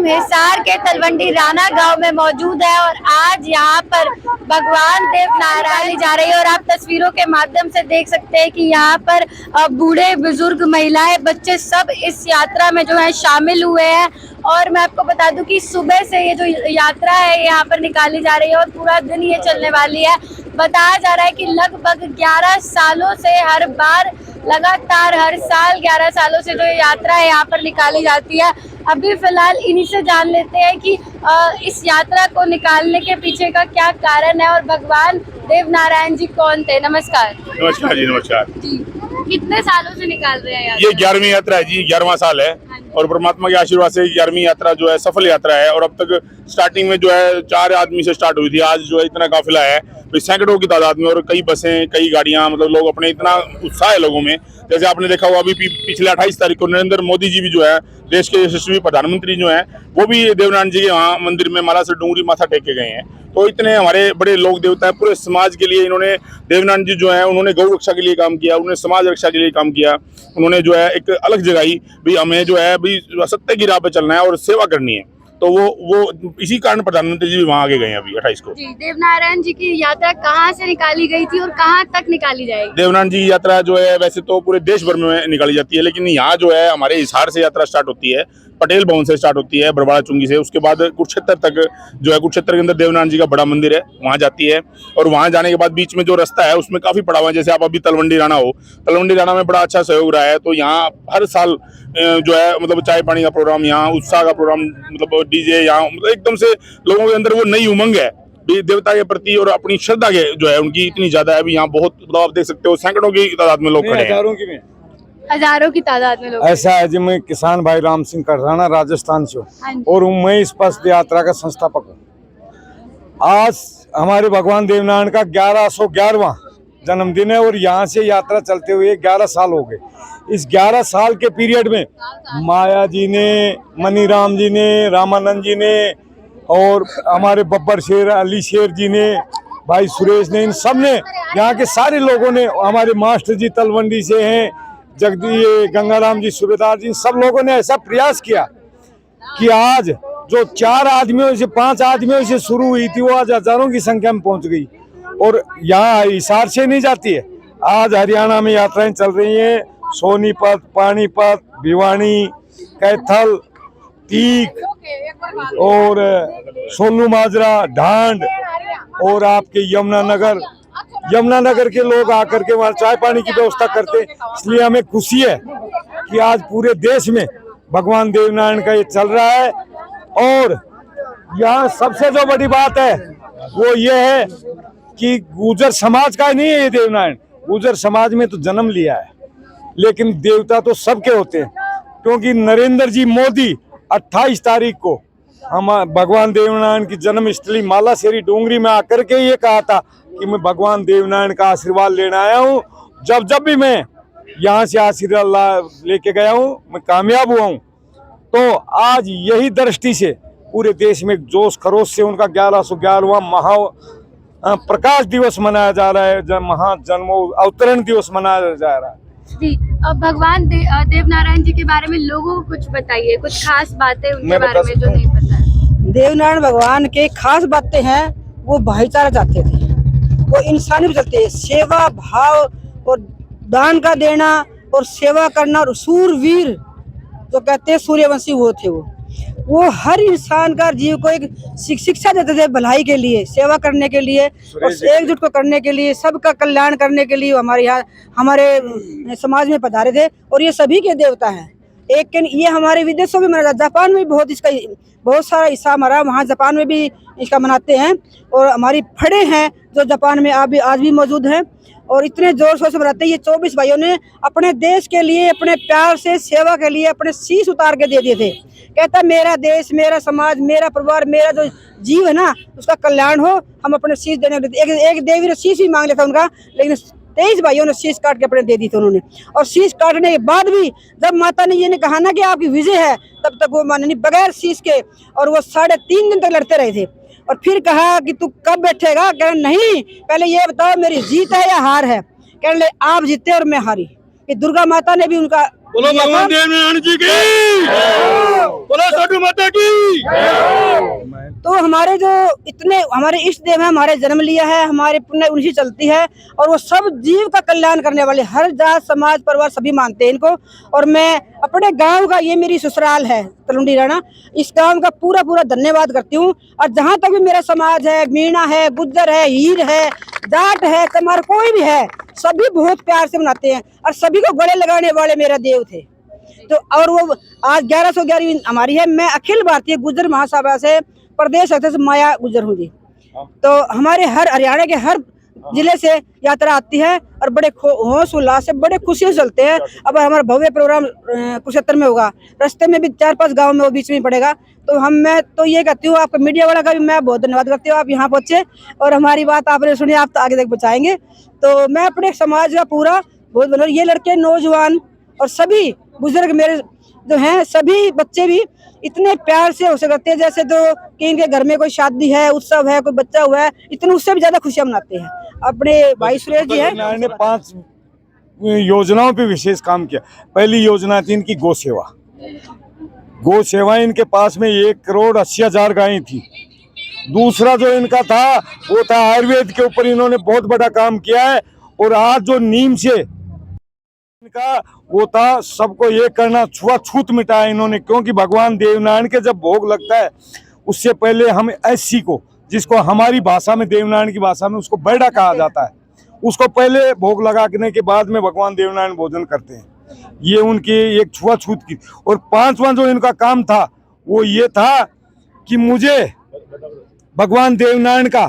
हम हिसार के तलवंडी राणा गांव में मौजूद है और आज यहाँ पर भगवान देव नारायण जा रही है और आप तस्वीरों के माध्यम से देख सकते हैं कि यहाँ पर बूढ़े बुजुर्ग महिलाएं बच्चे सब इस यात्रा में जो है शामिल हुए हैं। और मैं आपको बता दूं कि सुबह से ये जो यात्रा है यहाँ पर निकाली जा रही है और पूरा दिन ये चलने वाली है। बताया जा रहा है कि लगभग 11 सालों से हर बार लगातार हर साल 11 सालों से जो यात्रा है यहाँ पर निकाली जाती है। अभी फिलहाल इन्हीं से जान लेते हैं कि इस यात्रा को निकालने के पीछे का क्या कारण है और भगवान देव नारायण जी कौन थे। नमस्कार। नमस्कार जी। नमस्कार जी। कितने सालों से निकाल रहे हैं ये 11वीं यात्रा है जी, 11वां साल है और परमात्मा के आशीर्वाद से 11वीं यात्रा जो है सफल यात्रा है। और अब तक स्टार्टिंग में जो है 4 आदमी से स्टार्ट हुई थी, आज जो है इतना काफिला है सैकड़ों की तादाद में और कई बसें कई गाड़ियां, मतलब लोग अपने इतना उत्साह है लोगों में। जैसे आपने देखा हुआ अभी पिछले 28 तारीख को नरेंद्र मोदी जी भी जो है देश के यशस्वी प्रधानमंत्री जो है वो भी देवनारायण जी के वहाँ मंदिर में माला से डूंगरी माथा टेक के गए हैं। तो इतने हमारे बड़े लोग देवता है पूरे समाज के लिए। इन्होंने देवनारायण जी जो है उन्होंने गौ रक्षा के लिए काम किया, उन्होंने समाज रक्षा के लिए काम किया, उन्होंने जो है एक अलग जगाई भी हमें जो है भी सत्य की राह पे चलना है और सेवा करनी है। तो वो इसी कारण प्रधानमंत्री जी भी वहाँ आगे गए हैं अभी 28 को। जी। देवनारायण जी की यात्रा कहाँ से निकाली गई थी और कहाँ तक निकाली जाएगी? देवनारायण जी की यात्रा जो है वैसे तो पूरे देश भर में निकाली जाती है, लेकिन यहाँ जो है हमारे हिसार से यात्रा स्टार्ट होती है, पटेल भवन से स्टार्ट होती है, बरवाड़ा चुंगी से। उसके बाद कुरुक्षेत्र तक जो है कुरुक्षेत्र के अंदर देवनारायण जी का बड़ा मंदिर है, वहाँ जाती है। और वहाँ जाने के बाद बीच में जो रास्ता है उसमें काफी पड़ाव है। जैसे आप अभी तलवंडी राणा हो, तलवंडी राणा में बड़ा अच्छा सहयोग रहा है। तो यहाँ हर साल जो है मतलब चाय पानी का प्रोग्राम, यहाँ उत्साह का प्रोग्राम, मतलब डीजे, यहाँ मतलब एकदम से लोगों के अंदर वो नई उमंग है देवता के प्रति और अपनी श्रद्धा के जो है उनकी इतनी ज्यादा है। अभी यहाँ बहुत मतलब आप देख सकते हो सैकड़ों की तादाद में लोग खड़े हैं, हजारों की तादाद में लोग। ऐसा है जी, मैं किसान भाई राम सिंह कड़राना राजस्थान से हूँ और मैं इस पथ यात्रा का संस्थापक हूँ। आज हमारे भगवान देवनारायण का 1111वां जन्मदिन है और यहाँ से यात्रा चलते हुए 11 साल हो गए। इस 11 साल के पीरियड में माया जी ने, मनीराम जी ने, रामानंद जी ने और हमारे बब्बर शेर, अली शेर जी ने, भाई सुरेश ने, इन सब ने, यहाँ के सारे लोगों ने, हमारे मास्टर जी तलवंडी से हैं, जगदी गंगाराम जी सूबेदार जी, सब लोगों ने ऐसा प्रयास किया कि आज जो 4 आदमियों से 5 आदमियों से शुरू हुई थी वो आज हजारों की संख्या में पहुंच गई। और यहाँ हिसार से नहीं जाती है, आज हरियाणा में यात्राएं चल रही हैं। सोनीपत, पानीपत, भिवानी, कैथल, तीख और सोनू माजरा, ढांड और आपके यमुनानगर के लोग आकर के वहाँ चाय पानी की व्यवस्था करते। इसलिए हमें खुशी है कि आज पूरे देश में भगवान देवनारायण का ये चल रहा है। और यहाँ सबसे जो बड़ी बात है वो ये है कि गुर्जर समाज का नहीं है ये देवनारायण। गुर्जर समाज में तो जन्म लिया है, लेकिन देवता तो सबके होते हैं, क्योंकि नरेंद्र जी मोदी 28 तारीख को हम भगवान देवनारायण की जन्मस्थली मालाशेरी डोंगरी में आकर के ये कहा था कि मैं भगवान देवनारायण का आशीर्वाद लेने आया हूँ। जब भी मैं यहाँ से आशीर्वाद लेके गया हूँ मैं कामयाब हुआ हूँ। तो आज यही दृष्टि से पूरे देश में जोश खरोश से उनका 1111वां महा प्रकाश दिवस मनाया जा रहा है, महाजन्म अवतरण दिवस मनाया जा रहा है। जी। अब भगवान देवनारायण जी के बारे में लोगों को कुछ बताइए, कुछ खास बातें उनके बारे में जो नहीं पता है। देवनारायण भगवान के खास बातें हैं, वो भाईचारा चाहते थे, वो इंसानी चलते हैं, सेवा भाव और दान का देना और सेवा करना। और सूरवीर जो कहते हैं सूर्यवंशी वो थे, वो हर इंसान का जीव को एक शिक्षा देते थे भलाई के लिए, सेवा करने के लिए और एकजुट को करने के लिए, सबका कल्याण करने के लिए हमारे यहाँ हमारे समाज में पधारे थे। और ये सभी के देवता हैं। एक ये हमारे विदेशों में मनाया जाता है, जापान में भी बहुत सारा हिस्सा हमारा वहाँ जापान में भी इसका मनाते हैं। और हमारी फड़े हैं जो जापान में आज भी मौजूद हैं और इतने जोर शोर से मनाते हैं। ये 24 भाइयों ने अपने देश के लिए अपने प्यार से सेवा के लिए अपने शीश उतार के दे दिए थे। कहता मेरा देश, मेरा समाज, मेरा परिवार, मेरा जो जीव है ना उसका कल्याण हो, हम अपने शीश देने एक देवी ने शीश भी मांग लिया था उनका, लेकिन 23 भाइयों ने शीश काट के अपने दे दी थी उन्होंने। और शीश काटने के बाद भी जब माता ने ये कहा ना कि आपकी विजय है, तब तक वो माने बगैर शीश के, और वो 3.5 दिन तक लड़ते रहे थे। और फिर कहा कि तू कब बैठेगा? कह नहीं, पहले ये बताओ मेरी जीत है या हार है? कहने आप जीते और मैं हारी। कि दुर्गा माता ने भी उनका बोलो भगवान देवनारायण जी की, बोलो साधु माता की। तो हमारे जो इतने हमारे इष्ट देव है, हमारे जन्म लिया है, हमारे पुण्य उनसे चलती है और वो सब जीव का कल्याण करने वाले, हर जात समाज परिवार सभी मानते हैं इनको। और मैं अपने गांव का, ये मेरी ससुराल है तलवंडी राणा, इस गांव का पूरा पूरा धन्यवाद करती हूँ। और जहाँ तक भी मेरा समाज है, मीणा है, गुज्जर है, हीर है, जाट है, कमार, कोई भी है, सभी बहुत प्यार से मनाते हैं और सभी को गले लगाने वाले मेरा देव थे। तो और वो आज 1111वीं हमारी है। मैं अखिल भारतीय गुज्जर महासभा से प्रदेश अध्यक्ष माया गुज्जर हूँ जी। तो हमारे हर हरियाणा के हर जिले से यात्रा आती है और बड़े होश उल्लास से, बड़े खुशियों से चलते हैं। अब हमारा भव्य प्रोग्राम कुरुक्षेत्र में होगा, रास्ते में भी 4-5 गांव में वो बीच में पड़ेगा। तो मैं तो ये कहती हूँ, आपका मीडिया वाला का भी मैं बहुत धन्यवाद करती हूँ, आप यहाँ पहुँचे और हमारी बात आपने सुनी, आप तो आगे तक पहुँचाएंगे। तो मैं अपने समाज का पूरा बहुत धन्यवाद। ये लड़के, नौजवान और सभी बुजुर्ग मेरे जो हैं, सभी बच्चे भी इतने प्यार से हो सकते हैं जैसे तो कि इनके घर में कोई शादी है, उत्सव है, कोई बच्चा हुआ है, इतने उससे भी ज्यादा खुशियां मनाते हैं। अपने भाई सुरेश जी है ने 5 योजनाओं पे विशेष काम किया। पहली योजना थी इनकी गौ सेवा। गौ सेवा इनके पास में 1,80,000 गायें थी। दूसरा जो इनका था वो था आयुर्वेद के ऊपर इन्होंने बहुत बड़ा काम किया है। और आज जो नीम से इनका वो था, सबको ये करना, छुआछूत मिटाया इन्होंने। क्योंकि भगवान देवनारायण के जब भोग लगता है उससे पहले हम ऐसी को, जिसको हमारी भाषा में, देवनारायण की भाषा में उसको बैठा कहा जाता है, उसको पहले भोग लगाने के बाद में भगवान देवनारायण भोजन करते हैं। ये उनकी एक छुआछूत की। और 5वां जो इनका काम था वो ये था कि मुझे भगवान देवनारायण का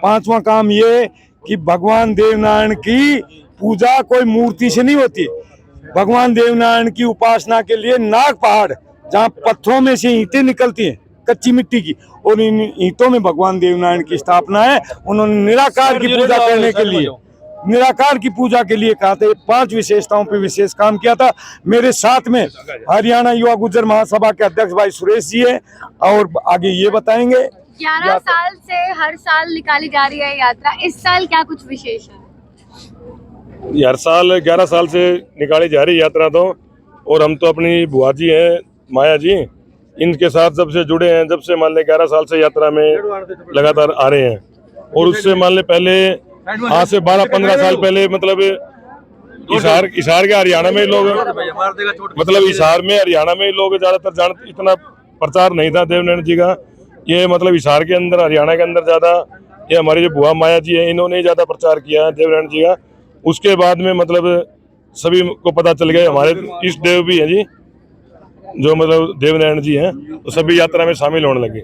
5वां काम ये कि भगवान देवनारायण की पूजा कोई मूर्ति से नहीं होती। भगवान देवनारायण की उपासना के लिए नाग पहाड़, जहाँ पत्थरों में से ईंटें निकलती हैं कच्ची मिट्टी की, और इन ईंटों में भगवान देवनारायण की स्थापना है। उन्होंने निराकार की पूजा करने के लिए, निराकार की पूजा के लिए कहा था। 5 विशेषताओं पे विशेष काम किया था। मेरे साथ में हरियाणा युवा गुज्जर महासभा के अध्यक्ष भाई सुरेश जी है और आगे ये बताएंगे। 11 साल से हर साल निकाली जा रही है यात्रा, इस साल क्या कुछ विशेष है? हर साल 11 साल से निकाली जा रही यात्रा तो, और हम तो अपनी बुआ जी हैं माया जी, इनके साथ जब से जुड़े हैं, जब से मान ले 11 साल से यात्रा में लगातार आ रहे हैं। और उससे मान ले पहले आज से 12-15 साल पहले मतलब हिसार के हरियाणा में लोग, मतलब हिसार में हरियाणा में लोग ज्यादातर जानते, इतना प्रचार नहीं था देवनारायण जी का। ये मतलब हिसार के अंदर, हरियाणा के अंदर ज्यादा, ये हमारी जो बुआ माया जी है, इन्होंने ज्यादा प्रचार किया है देवनारायण जी का। उसके बाद में मतलब सभी को पता चल गया, हमारे इष्ट देव भी हैं जी जो मतलब देवनारायण जी हैं, तो सभी यात्रा में शामिल होने लगे।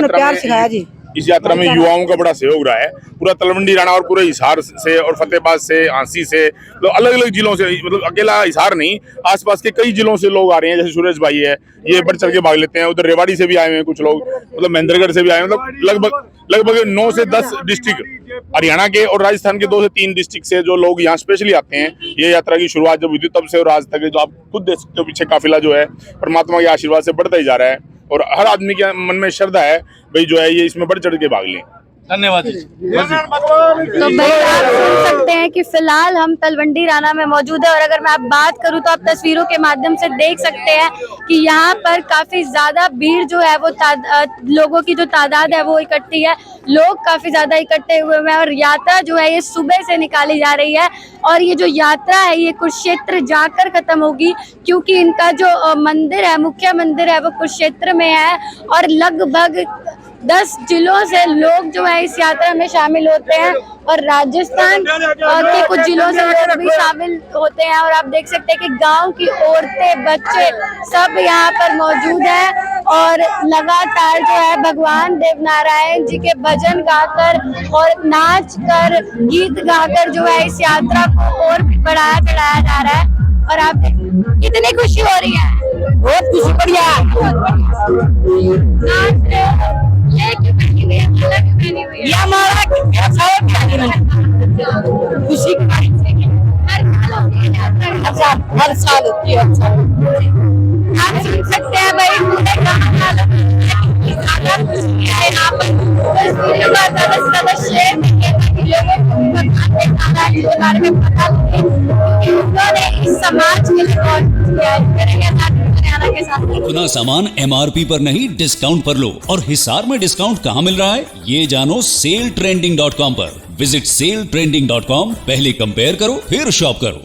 प्यार सिखाया जी। इस यात्रा में युवाओं का बड़ा सहयोग रहा है। पूरा तलवंडी राणा और पूरे हिसार से और फतेहाबाद से, आंसी से, तो अलग अलग जिलों से, मतलब अकेला हिसार नहीं, आसपास के कई जिलों से लोग आ रहे हैं। जैसे सुरेश भाई है, ये बढ़ चढ़ के भाग लेते हैं। उधर रेवाड़ी से भी आए हुए हैं कुछ लोग, मतलब महेंद्रगढ़ से भी आए, मतलब लगभग 9 से 10 डिस्ट्रिक्ट हरियाणा के और राजस्थान के 2 से 3 डिस्ट्रिक्ट से जो लोग यहाँ स्पेशली आते हैं। ये यात्रा की शुरुआत जब हुई थी तब से और आज तक जो आप खुद देख सकते हो पीछे काफिला जो है परमात्मा के आशीर्वाद से बढ़ता ही जा रहा है। और हर आदमी के मन में श्रद्धा है भाई जो है ये इसमें बढ़ चढ़ के भाग लें। धन्यवाद जी। तो भाई आप सुन सकते हैं कि फिलहाल हम तलवंडी राणा में मौजूद है और अगर मैं आप बात करूं तो आप तस्वीरों के माध्यम से देख सकते हैं कि यहाँ पर काफी ज्यादा भीड़ जो है वो लोगों की जो तादाद है वो इकट्ठी है। लोग काफी ज्यादा इकट्ठे हुए हैं और यात्रा जो है ये सुबह से निकाली जा रही है और ये जो यात्रा है ये कुरुक्षेत्र जाकर खत्म होगी क्योंकि इनका जो मंदिर है, मुख्य मंदिर है वो कुरुक्षेत्र में है और लगभग 10 जिलों से लोग जो है इस यात्रा में शामिल होते हैं और राजस्थान के कुछ जिलों से लोग भी शामिल होते हैं और आप देख सकते हैं कि गांव की औरतें, बच्चे सब यहाँ पर मौजूद हैं और लगातार जो है भगवान देवनारायण जी के भजन गाकर और नाच कर, गीत गाकर जो है इस यात्रा को और भी बढ़ाया चढ़ाया जा रहा है। और आप कितनी खुशी हो रही है? बहुत खुशी, बढ़िया। ये हमारा खुशी हर साल होती है। आप सुन सकते हैं भाई पूरे यहाँ पर ज्यादा शेयर लोगों को बारे में पता इन्होंने इस समाज के लिए बहुत किया है। करेंगे हरियाणा के साथ। अपना सामान MRP पर नहीं डिस्काउंट पर लो। और हिसार में डिस्काउंट कहाँ मिल रहा है ये जानो SaleTrending.com पर। विजिट SaleTrending.com, पहले कंपेयर करो फिर शॉप करो।